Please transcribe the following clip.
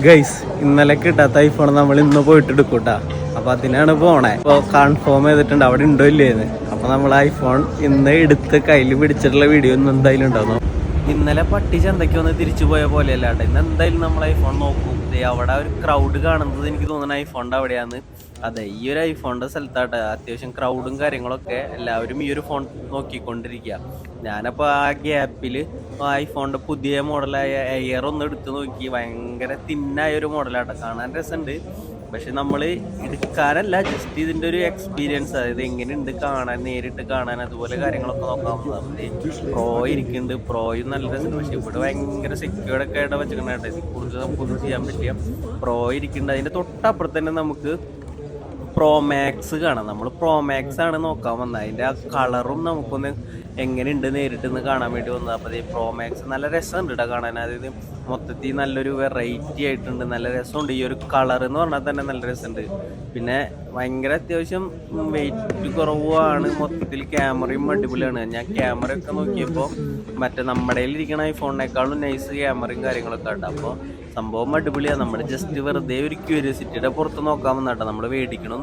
Guys ഇന്നലെ കിട്ടാത്ത iPhone നമ്മൾ ഇന്ന് പോയിട്ട് എടുക്കൂട്ടാ. അപ്പൊ അതിനാണ് പോണേ. ഇപ്പൊ കൺഫേം ചെയ്തിട്ടുണ്ട് അവിടെ ഉണ്ടോ ഇല്ലേന്ന്. അപ്പൊ നമ്മൾ ഐഫോൺ ഇന്ന് എടുത്ത് കയ്യിൽ പിടിച്ചിട്ടുള്ള വീഡിയോ ഒന്നും എന്തായാലും ഉണ്ടാവും. ഇന്നലെ പട്ടി ചന്തയ്ക്ക് വന്ന് തിരിച്ചു പോയ പോലെയല്ല കേട്ടോ. ഇന്ന് എന്തായാലും നമ്മൾ ഐഫോൺ നോക്കും. അവിടെ ഒരു ക്രൗഡ് കാണുന്നത് എനിക്ക് തോന്നുന്നത് ഐഫോണിന്റെ അവിടെയാണ്. അതെ, ഈ ഒരു ഐഫോണിന്റെ സ്ഥലത്താട്ടെ അത്യാവശ്യം ക്രൗഡും കാര്യങ്ങളൊക്കെ. എല്ലാവരും ഈ ഒരു ഫോൺ നോക്കിക്കൊണ്ടിരിക്കുക. ഞാനപ്പോൾ ആ ഗ്യാപ്പിൽ ഐഫോണിന്റെ പുതിയ മോഡലായ എയർ ഒന്ന് എടുത്ത് നോക്കി. ഭയങ്കര തിന്നായ ഒരു മോഡലാട്ടോ, കാണാൻ രസമുണ്ട്. പക്ഷെ നമ്മൾ എടുക്കാനല്ല, ജസ്റ്റ് ഇതിൻ്റെ ഒരു എക്സ്പീരിയൻസ്, അതായത് എങ്ങനെയുണ്ട് കാണാൻ, നേരിട്ട് കാണാൻ, അതുപോലെ കാര്യങ്ങളൊക്കെ നോക്കാവുന്നതാണ്. പ്രോ ഇരിക്കുന്നുണ്ട്, പ്രോയും നല്ല രസമുണ്ട്. പക്ഷെ ഇവിടെ ഭയങ്കര സെക്യൂർഡൊക്കെ ആയിട്ട് വെച്ചിട്ടുണ്ടായിട്ട് ഇതിൽ കൂടുതൽ നമുക്കൊന്നും ചെയ്യാൻ പറ്റിയ പ്രോ ഇരിക്കുന്നുണ്ട്. അതിൻ്റെ തൊട്ടപ്പുറത്ത് തന്നെ നമുക്ക് പ്രോ മാക്സ് കാണാം. നമ്മൾ പ്രോ മാക്സ് ആണ് നോക്കാൻ വന്നത്. അതിൻ്റെ ആ കളറും നമുക്കൊന്ന് എങ്ങനെയുണ്ട് നേരിട്ട് നിന്ന് കാണാൻ വേണ്ടി വന്നത്. അപ്പോൾ ഈ പ്രോ മാക്സ് നല്ല രസമുണ്ട് കേട്ടോ കാണാൻ. അതായത് മൊത്തത്തിൽ നല്ലൊരു വെറൈറ്റി ആയിട്ടുണ്ട്, നല്ല രസമുണ്ട്. ഈ ഒരു കളർ എന്ന് പറഞ്ഞാൽ തന്നെ നല്ല രസമുണ്ട്. പിന്നെ ഭയങ്കര അത്യാവശ്യം വെയിറ്റ് കുറവാണ്. മൊത്തത്തിൽ ക്യാമറയും അടിപൊളിയാണ്. ഞാൻ ക്യാമറയൊക്കെ നോക്കിയപ്പോൾ മറ്റേ നമ്മുടെ ഇരിക്കുന്ന ഐഫോണിനേക്കാളും നൈസ് ക്യാമറയും കാര്യങ്ങളൊക്കെ ഉണ്ട്. അപ്പോൾ സംഭവം അടിപൊളിയാണ്. നമ്മൾ ജസ്റ്റ് വെറുതെ ഒരു ക്യൂരിയോസിറ്റിയുടെ പുറത്ത് നോക്കാൻ വന്നാട്ടോ, നമ്മൾ മേടിക്കണം